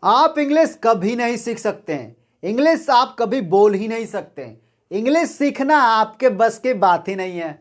आप इंग्लिश कभी नहीं सीख सकते हैं। इंग्लिश आप कभी बोल ही नहीं सकते। इंग्लिश सीखना आपके बस की बात ही नहीं है।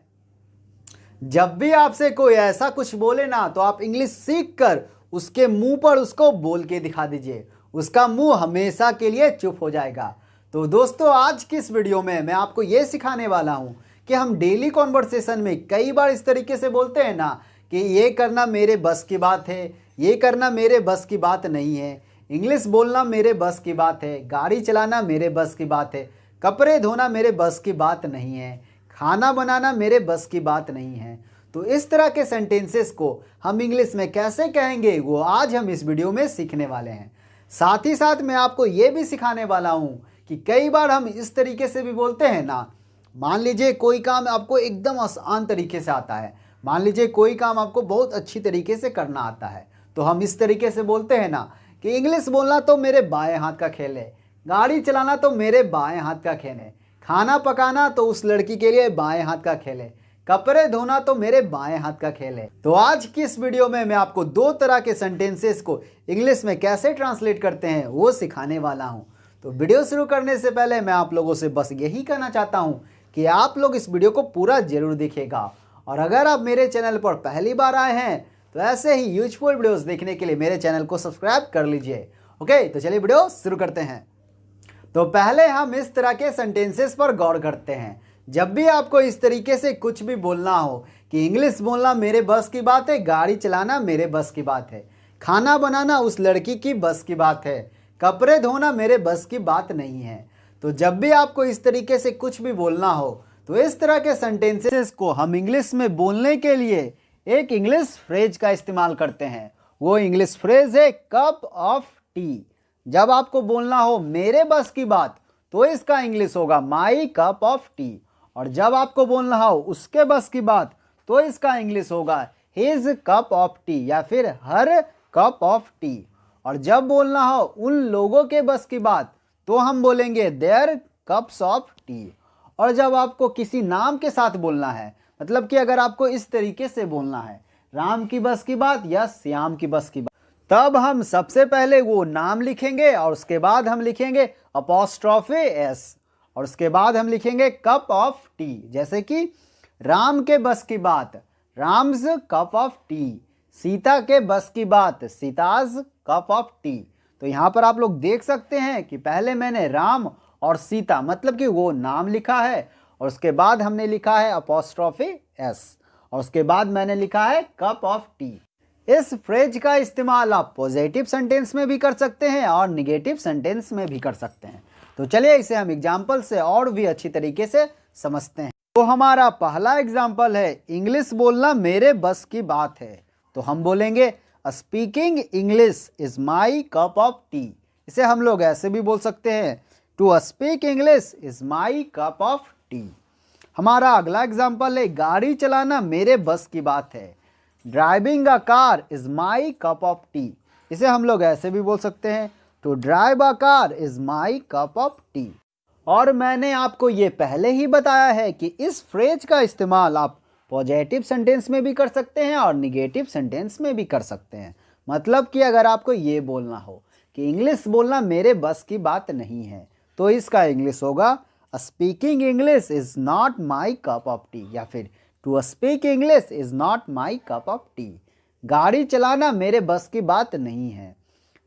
जब भी आपसे कोई ऐसा कुछ बोले ना तो आप इंग्लिश सीख कर उसके मुंह पर उसको बोल के दिखा दीजिए। उसका मुंह हमेशा के लिए चुप हो जाएगा। तो दोस्तों, आज की इस वीडियो में मैं आपको ये सिखाने वाला हूं कि हम डेली कॉन्वर्सेशन में कई बार इस तरीके से बोलते हैं ना कि ये करना मेरे बस की बात है, ये करना मेरे बस की बात नहीं है, इंग्लिश बोलना मेरे बस की बात है, गाड़ी चलाना मेरे बस की बात है, कपड़े धोना मेरे बस की बात नहीं है, खाना बनाना मेरे बस की बात नहीं है। तो इस तरह के सेंटेंसेस को हम इंग्लिश में कैसे कहेंगे वो आज हम इस वीडियो में सीखने वाले हैं। साथ ही साथ मैं आपको ये भी सिखाने वाला हूँ कि कई बार हम इस तरीके से भी बोलते हैं ना। मान लीजिए कोई काम आपको एकदम आसान तरीके से आता है, मान लीजिए कोई काम आपको बहुत अच्छी तरीके से करना आता है, तो हम इस तरीके से बोलते हैं ना कि इंग्लिश बोलना तो मेरे बाएं हाथ का खेल है, गाड़ी चलाना तो मेरे बाएं हाथ का खेल है, खाना पकाना तो उस लड़की के लिए बाएं हाथ का खेल है, कपड़े धोना तो मेरे बाएं हाथ का खेल है। तो आज की इस वीडियो में मैं आपको दो तरह के सेंटेंसेस को इंग्लिश में कैसे ट्रांसलेट करते हैं वो सिखाने वाला हूं। तो वीडियो शुरू करने से पहले मैं आप लोगों से बस यही कहना चाहता हूं कि आप लोग इस वीडियो को पूरा जरूर देखिएगा, और अगर आप मेरे चैनल पर पहली बार आए हैं तो ऐसे ही यूजफुल वीडियोस देखने के लिए मेरे चैनल को सब्सक्राइब कर लीजिए। ओके, तो चलिए वीडियो शुरू करते हैं। तो पहले हम इस तरह के सेंटेंसेस पर गौर करते हैं। जब भी आपको इस तरीके से कुछ भी बोलना हो कि इंग्लिश बोलना मेरे बस की बात है, गाड़ी चलाना मेरे बस की बात है, खाना बनाना उस लड़की की बस की बात है, कपड़े धोना मेरे बस की बात नहीं है, तो जब भी आपको इस तरीके से कुछ भी बोलना हो तो इस तरह के सेंटेंसेस को हम इंग्लिश में बोलने के लिए एक इंग्लिश फ्रेज का इस्तेमाल करते हैं। वो इंग्लिश फ्रेज है कप ऑफ टी। जब आपको बोलना हो मेरे बस की बात तो इसका इंग्लिश होगा माई कप ऑफ टी, और जब आपको बोलना हो उसके बस की बात तो इसका इंग्लिश होगा हिज कप ऑफ टी या फिर हर कप ऑफ टी। और जब बोलना हो उन लोगों के बस की बात तो हम बोलेंगे देयर कप्स ऑफ टी। और जब आपको किसी नाम के साथ बोलना है, मतलब कि अगर आपको इस तरीके से बोलना है राम की बस की बात या श्याम की बस की बात, तब हम सबसे पहले वो नाम लिखेंगे और उसके बाद हम लिखेंगे अपॉस्ट्रोफी एस, और उसके बाद हम लिखेंगे कप ऑफ टी। जैसे कि राम के बस की बात Ram's cup of T, Sita के बस की बात सीताज कप ऑफ टी। तो यहाँ पर आप लोग देख सकते हैं कि पहले मैंने राम और सीता मतलब कि वो नाम लिखा है, और उसके बाद हमने लिखा है अपॉस्ट्रोफी एस, और उसके बाद मैंने लिखा है कप ऑफ टी। इस फ्रेज का इस्तेमाल आप पॉजिटिव सेंटेंस में भी कर सकते हैं और निगेटिव सेंटेंस में भी कर सकते हैं। तो चलिए इसे हम एग्जाम्पल से और भी अच्छी तरीके से समझते हैं। तो हमारा पहला एग्जाम्पल है इंग्लिश बोलना मेरे बस की बात है। तो हम बोलेंगे speaking English is my cup of tea. इसे हम लोग ऐसे भी बोल सकते हैं to speak English is my cup of tea. हमारा अगला एग्जाम्पल है गाड़ी चलाना मेरे बस की बात है। Driving a car is my cup of tea. इसे हम लोग ऐसे भी बोल सकते हैं to drive a car is my cup of tea. और मैंने आपको ये पहले ही बताया है कि इस फ्रेज का इस्तेमाल आप पॉजिटिव सेंटेंस में भी कर सकते हैं और निगेटिव सेंटेंस में भी कर सकते हैं। मतलब कि अगर आपको ये बोलना हो कि इंग्लिश बोलना मेरे बस की बात नहीं है तो इसका इंग्लिश होगा speaking English is not my cup of tea, या फिर to speak English is not my cup of tea. गाड़ी चलाना मेरे बस की बात नहीं है।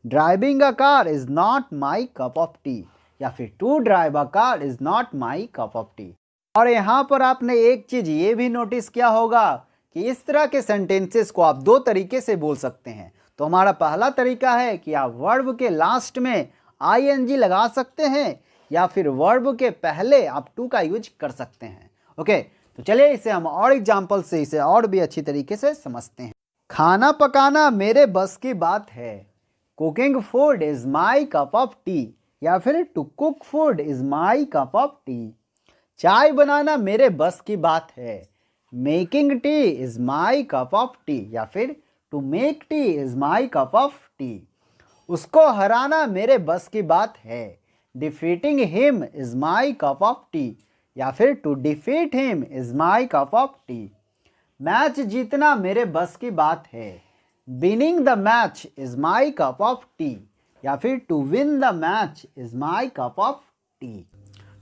Driving a car is not my cup of tea, या फिर to drive a car is not my cup of tea. और यहाँ पर आपने एक चीज ये भी नोटिस किया होगा कि इस तरह के सेंटेंसेस को आप दो तरीके से बोल सकते हैं। तो हमारा पहला तरीका है कि आप वर्ब के लास्ट में आईएनजी लगा सकते हैं, या फिर वर्ब के पहले आप टू का यूज कर सकते हैं। ओके, तो चलिए इसे हम और एग्जाम्पल से इसे और भी अच्छी तरीके से समझते हैं। खाना पकाना मेरे बस की बात है। Cooking food is my cup of tea, या फिर to cook food is my cup of tea. चाय बनाना मेरे बस की बात है। Making tea is my cup of tea, या फिर to make tea is my cup of tea. उसको हराना मेरे बस की बात है। Defeating him is my cup of tea, या फिर to defeat him is my cup of tea. Match जीतना मेरे बस की बात है। Winning the match is my cup of tea, या फिर to win the match is my cup of tea.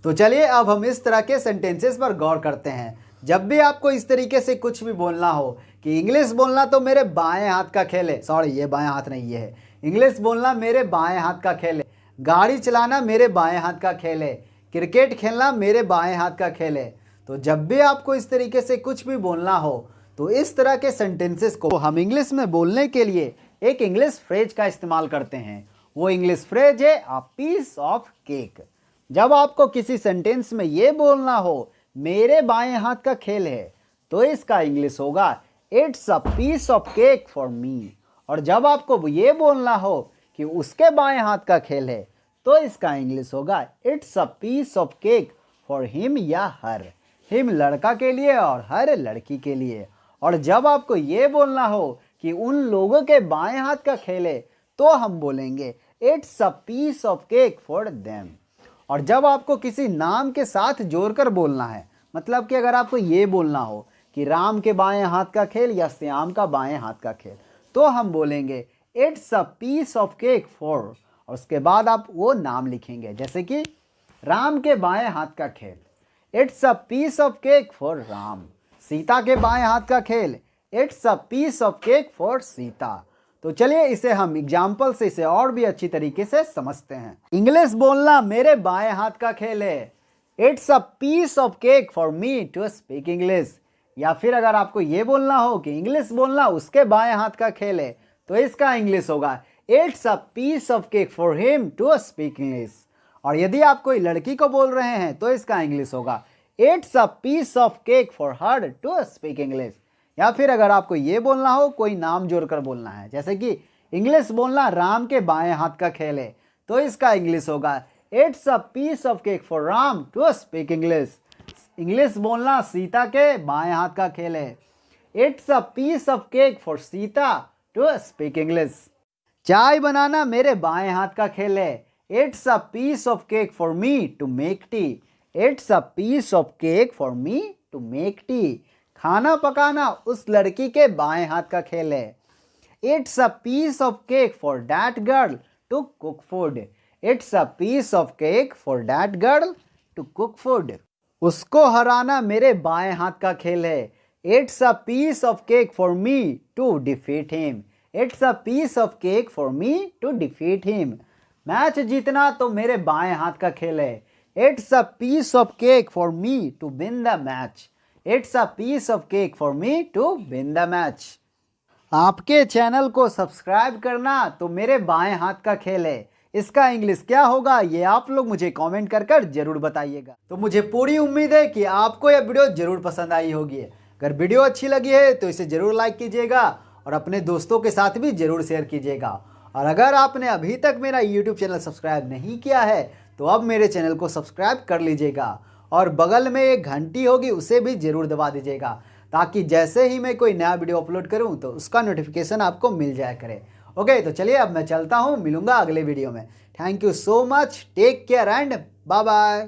तो चलिए अब हम इस तरह के सेंटेंसेस पर गौर करते हैं। जब भी आपको इस तरीके से कुछ भी बोलना हो कि इंग्लिश बोलना तो मेरे बाएं हाथ का खेल है, सॉरी ये बाएं हाथ नहीं, ये है, इंग्लिश बोलना मेरे बाएं हाथ का खेल है, गाड़ी चलाना मेरे बाएं हाथ का खेल है, क्रिकेट खेलना मेरे बाएं हाथ का खेल है। तो जब भी आपको इस तरीके से कुछ भी बोलना हो तो इस तरह के सेंटेंसेस को हम इंग्लिश में बोलने के लिए एक इंग्लिश फ्रेज का इस्तेमाल करते हैं। वो इंग्लिश फ्रेज है अ पीस ऑफ केक। जब आपको किसी सेंटेंस में ये बोलना हो मेरे बाएं हाथ का खेल है तो इसका इंग्लिश होगा it's a piece of cake for me. और जब आपको ये बोलना हो कि उसके बाएं हाथ का खेल है तो इसका इंग्लिश होगा it's a piece of cake for him या हर। हिम लड़का के लिए और हर लड़की के लिए। और जब आपको ये बोलना हो कि उन लोगों के बाएं हाथ का खेल है तो हम बोलेंगे it's a piece of cake for them. और जब आपको किसी नाम के साथ जोड़कर बोलना है, मतलब कि अगर आपको ये बोलना हो कि राम के बाएं हाथ का खेल या श्याम का बाएं हाथ का खेल तो हम बोलेंगे it's a piece of cake for, और उसके बाद आप वो नाम लिखेंगे, जैसे कि राम के बाएं हाथ का खेल, it's a piece of cake for Ram. Sita के बाएं हाथ का खेल, it's a piece of cake for Sita. तो चलिए इसे हम एग्जाम्पल से इसे और भी अच्छी तरीके से समझते हैं। इंग्लिश बोलना मेरे बाएं हाथ का खेल है, it's a piece of cake for me to speak English. या फिर अगर आपको ये बोलना हो कि इंग्लिश बोलना उसके बाएं हाथ का खेल है तो इसका इंग्लिश होगा it's a piece of cake for him to speak English. और यदि आप कोई लड़की को बोल रहे हैं तो इसका इंग्लिश होगा it's a piece of cake for her to speak English. या फिर अगर आपको ये बोलना हो, कोई नाम जोड़कर बोलना है, जैसे कि इंग्लिश बोलना राम के बाएं हाथ का खेल है तो इसका इंग्लिश होगा it's a piece of cake for Ram to speak English. English बोलना सीता के बाएं हाथ का खेल है, it's a piece of cake for Sita to speak English. चाय बनाना मेरे बाएं हाथ का खेल है, it's a piece of cake for me to make tea. It's a piece of cake for me to make tea. खाना पकाना उस लड़की के बाएं हाथ का खेल है, it's a piece of cake for that girl to cook food. It's a piece of cake for that girl to cook food. उसको हराना मेरे बाएं हाथ का खेल है, it's a piece of cake for me to defeat him. It's a piece of cake for me to defeat him. Match जीतना तो मेरे बाएं हाथ का खेल है, it's a piece of cake for me to win the match. It's a piece of cake for me to win the match. आपके channel को सब्सक्राइब करना तो मेरे बाएं हाथ का खेल है, इसका इंग्लिश क्या होगा ये आप लोग मुझे कमेंट कर जरूर बताइएगा। तो मुझे पूरी उम्मीद है कि आपको यह वीडियो जरूर पसंद आई होगी। अगर वीडियो अच्छी लगी है तो इसे जरूर लाइक कीजिएगा और अपने दोस्तों के साथ भी जरूर शेयर कीजिएगा। और अगर आपने अभी तक मेरा यूट्यूब चैनल सब्सक्राइब नहीं किया है तो अब मेरे चैनल को सब्सक्राइब कर लीजिएगा और बगल में एक घंटी होगी उसे भी जरूर दबा दीजिएगा, ताकि जैसे ही मैं कोई नया वीडियो अपलोड करूं तो उसका नोटिफिकेशन आपको मिल जाया करे। ओके, तो चलिए अब मैं चलता हूं, मिलूंगा अगले वीडियो में। Thank you so much, take care and bye bye.